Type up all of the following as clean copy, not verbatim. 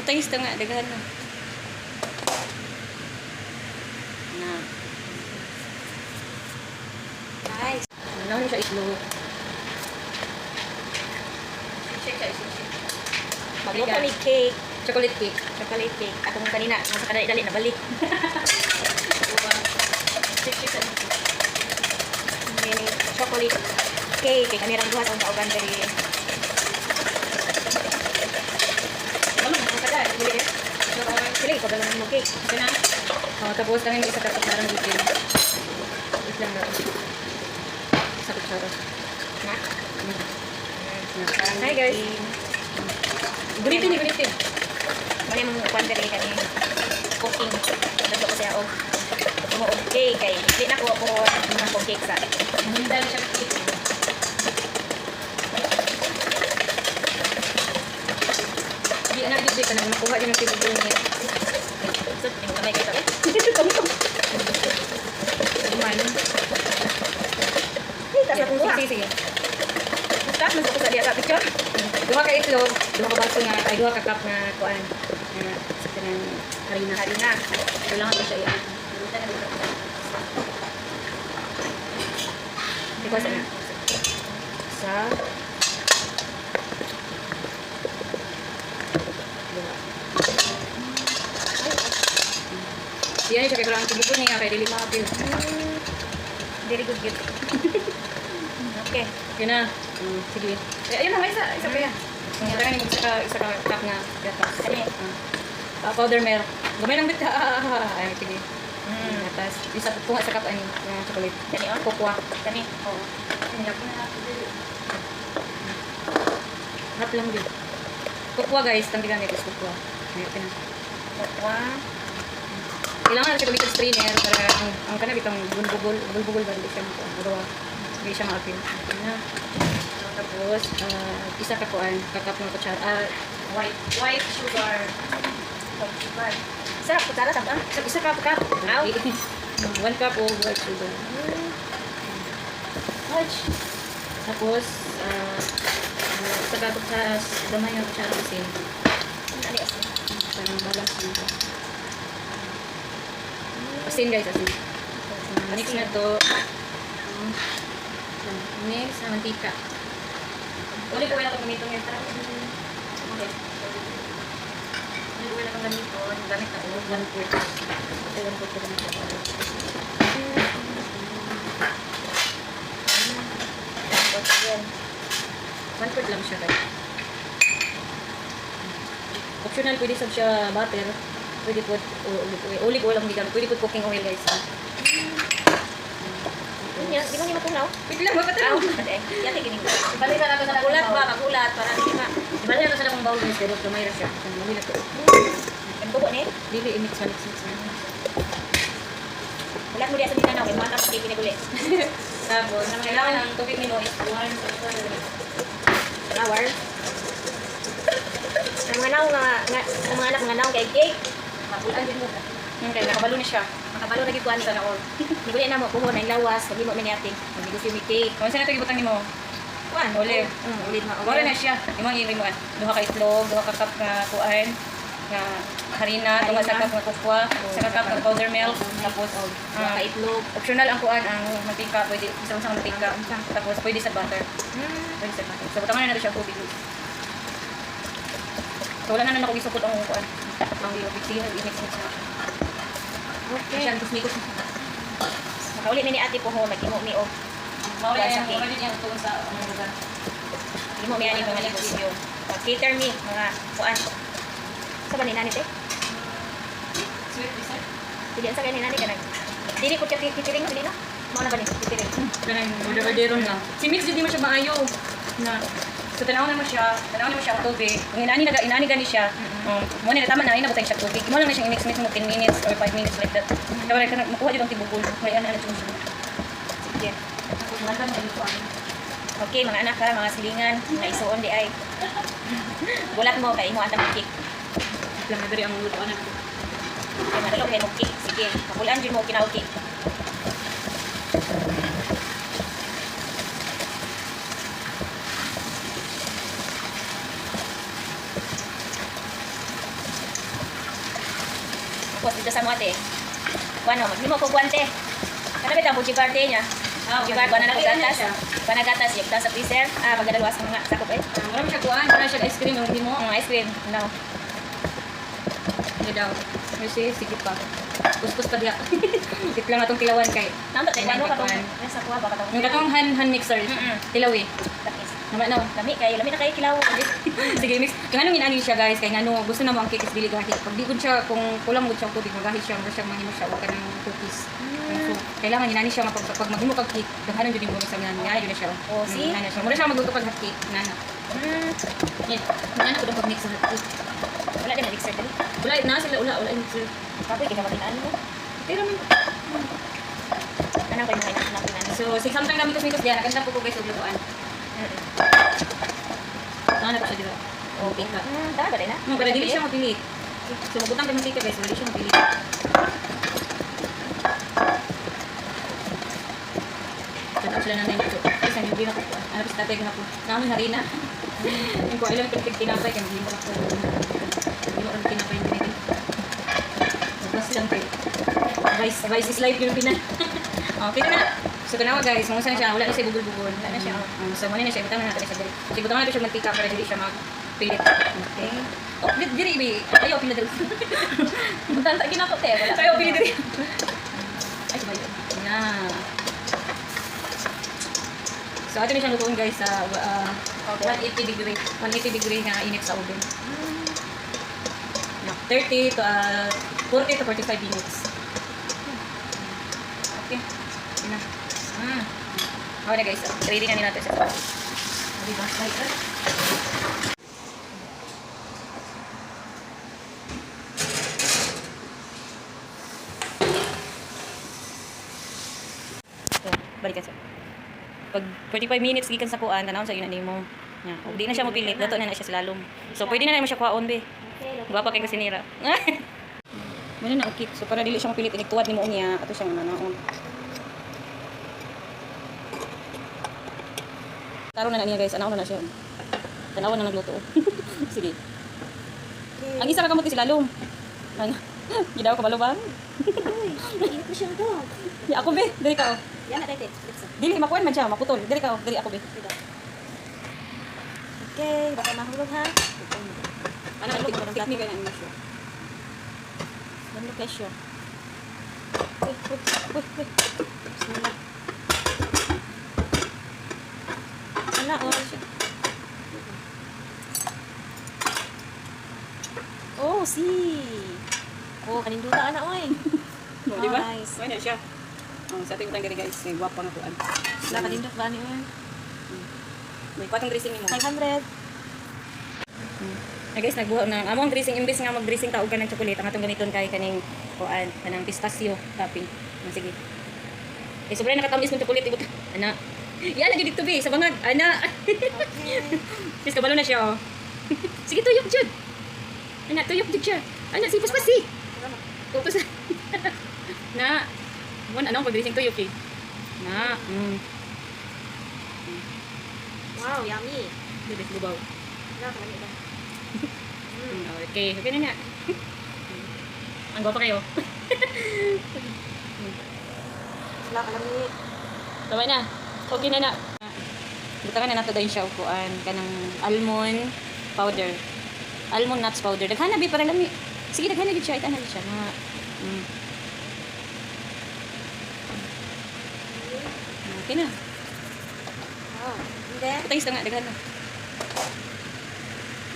taste nga daghan na. Na. Guys, ano siya itlog. Check guys. Magluto ni cake, chocolate cake. Chocolate cake. Atong kanina, nasa kadali-dali na balik. Chocolate cake. Kaya kami rang duha sa kauban dari. Ano mo kada? Sili ko dalang mo cake. Kana. Tapos kami isa ka kutsara ng bitin. Islang na. Sa kutsara. Na. Hi guys. Gunitin ni gunitin. Mali mong kuan diri kani cooking. Dito ko siya og mo okay kay di na ko mga cake sa. Hindal siya cake. Di na di ka na makuha din ang tibugol niya. So, tingnan kamay kita. Man. Kita sa kung sige. Start man ko sa dia sa picture. Duha ka itlog, duha ka baso nga, ay duha ka cup nga kuan. Sa kanang harina. Kailangan ko siya iyan. Di ko sana. Sa yan siya kay parang tibukon niya kay dili maapil. Very good gift. Okay. Yun na. Sige. Ayun na, isa pa yan. Kaya nga isa ka cup nga gatas. Kami. Powder milk. Gamay lang bit. Ay, sige. Gatas. Isa po nga sa cup ani chocolate. Kani on cocoa. Kani. Oo. Kanya po na. Hot lang din. Cocoa guys, tang gamit is cocoa. Ayun na. Cocoa. Kailangan siya gamitin strainer para ang kanang bitong bulbugol ba hindi siya magawa. Hindi siya maapil. Na. Tapos isa ka kuan, kakap ng kutsara. White sugar. Sarap kutsara ta ba? Isa ka cup. 1 cup of white sugar. Tapos isa ka kutsara, damay yung kutsara asin. Ano asin? Parang balance nito. Asin guys, asin. Mix na to. Mix sa mantika. Uli ko wala itong gamitong yung tara. Okay. Uli ko wala itong gamitong. Gamit na ulo. 1/4. Ito 1/4 ko gamit ako. 1/4 lang siya guys. Optional pwede sab siya butter. Pwede po olive oil lang gigamit. Pwede po cooking oil guys. Di ba niya matunaw? Pwede lang mapatunaw. Yate gining. Balik na lang sa kulat ba? Kagulat para di ba? Balik na sa akong bowl guys, pero kamay ra siya. Mamila ko. Kan tubo ni? Dili i-mix na. Ulat mo diya sa dinanaw kay mata sa kini ulit. Tapos, ang kailangan ng tubig nimo is 1 hour. Ang mga naong ang mga anak nga naong kay cake. Mapulan din mo. Okay, nakabalo na siya. Makabalo na gikuan sa naol. Ni guli na mo kuho na lawas, pag mo miniating. Negosyo mi cake. Kung saan nato gibutang nimo? Kuan, olive. Olive ma. Wala na siya. Imong imo duha ka itlog, duha ka cup nga kuan nga harina, duha sa cup nga cocoa, sa cup nga powder milk, tapos ka itlog. Optional ang kuan ang mantika, pwede isang mantika. Tapos pwede sa butter. Pwede sa butter. So butangan na nato siya tubig. So wala na ako gisukod ang kuan. Ang bibigyan i-mix na siya. Okay. Siya kusmikos. Makauli ni ate po ho, mag-imo mi og. Mawala yan, mawala yan ito sa lugar. Imo mi ani mga negosyo. Cater mi mga kuan. Sa ba ni nani te? Sweet dessert. Pilihan sa kani nani kanang. Dili ko siya titiring dili na. Mao na ba ni titiring? Kanang order lang. Si mix di mo siya maayo na. So tanaw na mo siya ang tubig. Kung inani gani siya, mo ni tama na ina butang siya tubig. Mo lang na siyang i-mix mo 10 minutes or 5 minutes like that. Kaya ka makuha jud ang tibugol. May ana siya. Sige. Tapos mandan mo dito ano. Okay, mga anak ha, mga silingan, mga isuon di ay. Bulat mo kay imo atang cake. Lang na diri ang luto anak. Okay, madalo kay mo cake. Sige, pakulaan jud mo kinaog cake. Tapos dito sa mote. Kuano, maghimo ko guante. Kana bitaw po jigarte niya. Jigarte na ko gatas. Panagatas yung sa freezer. Magdalawas mga sakop eh. Marami siya kuhaan, para siya ice cream yung hindi mo. Ice cream. No. Hindi daw. Kasi sige pa. Kuskus pa diya. Tit lang atong tilawan kay. Nando tay ano ka tong sa kuha ba ka tong. Yung katong hand mixer. Tilawi. Tapos Naman no. lami na kay kilaw. Sige mix. Kung anong inani siya guys, kay ngano gusto na mo ang cake is dili gahi. Pag di gud siya kung kulang gud siya tubig, magahi siya, mo siyang mahimo siya wa kanang cookies. So, kailangan inani siya pag maghimo kag cake, daghanon jud mo sa ngano. Inani jud siya. Oh, see? Inani siya. Mura siya magluto kag hot cake, nana. Nana ko dong pag mix sa hot cake. Wala din na mixer dali. Wala na sila wala mixer. Kapoy kaya matinaan mo. Pero man. Ano ko yung kailangan. So, sig samtang gamit ko diyan, nakanta po ko guys og lutuan. Ano pa siya dito? Oh, pika. Tama ba rin na? Para dili siya mapilit. So, magutang kayo mantika guys, dili siya mapilit. Tatap sila nanay nito. Kasi hindi na ko. Ano pa sa tatay na po. Namin harina. Yung ko, ilang pintig tinapay kaya hindi mo ako. Hindi mo kami tinapay yung pinigil. Magpas lang kayo. Vice is life yung pinan. Okay na. So, tanawa guys, mamusta na siya. Wala na siya bugol-bugol. Wala na siya. So, muna na siya. Ibutang na natin siya dali. So, ibutang na natin siya mantika para hindi siya magpilit. Okay. Oh, diri, ibi. Ayaw, pila dali. Butang ta ginako te wala. Ayaw, pila dali. Ay, sumayo. Na. So, ato na siyang lutuin guys sa 180 degree. 180 degree na init sa oven. 30 to 40 to 45 minutes. Okay. Yun na. Okay na guys. Ready na nila natin siya. Diba? So, balikan siya. Pag 45 minutes gikan sa kuan, tanawon sa yun na mo. Yeah. Di na siya mapilit. Dato na siya sa lalom. So, pwede na mo siya kuhaon, be. Gwapa kay kasinira. Muna na okay. So, para dili siya mapilit. Iniktuwad ni mo niya. Ato siyang nanaon. Taro na niya guys. Anaon na siya. Tanawan na nagluto. Sige. Ang isa ka kamot si lalom. Ano? Gidaw ka balubang? Hindi ko siya daw. Ya ako be. Dili ka oh. Yan na tete. Dili makuan man siya, maputol. Dili ka oh. Dili ako be. Okay, baka mahulog ha. Ano technique na mo siya. Ano kesyo? Uy. Bismillah. Sana oh. Oh, si. Oh, kaninduta ana oy. Oh, di ba? Nice. Wala siya. Oh, sa ating utang diri guys, may gwapa nga kuan. Wala kanindot ba ni oy? May patong dressing nimo. 500. Ay guys, nagbuo na among dressing imbes nga mag-dressing taog ka ng chocolate, ang atong gamiton kay kaning kuan, kanang pistachio topping. Sige. Eh sobrang nakatamis ng chocolate ibut. Ana. Yan na dito be sa bangag. Ana. Sis kabalo na siya oh. Sige tuyok jud. Ana tuyok jud siya. Ana sipos pa si. Tapos na anong pag-dressing tuyok eh. Na. Wow, yummy. Dili bubaw. Wala ka ba? Okay, okay na na. Ang gwapo kayo. Wala ka lami. Tama na. Okay na na. Butangan na nato dahil siya upuan. Kanang almond powder. Almond nuts powder. Daghan na, para lami. Sige, daghan na gid siya. Ita na gid siya. Na. Okay na. Oh, hindi. Putangis na nga, daghan na.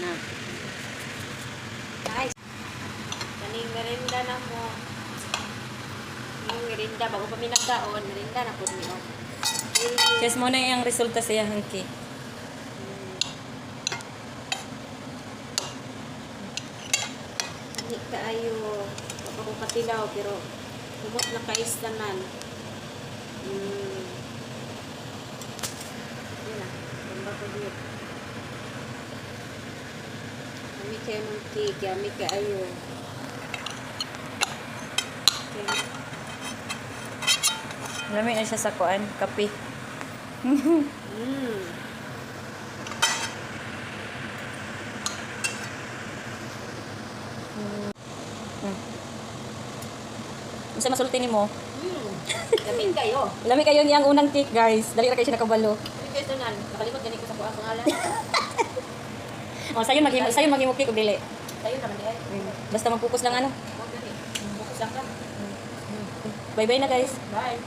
Na. Guys, kaning merinda na mo. Yung merinda, bago pa minagdaon, merinda na po niyo. Yes, mo na yung resulta sa iyang cake. Hindi kaayo, papakupatilaw, pero humot na kaistanan. Yun na, ganda ko dito. Kami kayo ng cake, kami kaayo. Lamig na siya sa kuan, kape. Unsa masulti nimo? Gamin kayo. Lami kayo niyang unang cake, guys. Dali ra kayo siya nakabalo. Guys, tanan. Nakalimot ganito sa kuha pangalan. Oh, sayo maghimo cake ug dili. Tayo naman di ay. Basta mag-focus lang ano. Huwag gani. Bukas lang ka. Bye-bye na, guys. Bye.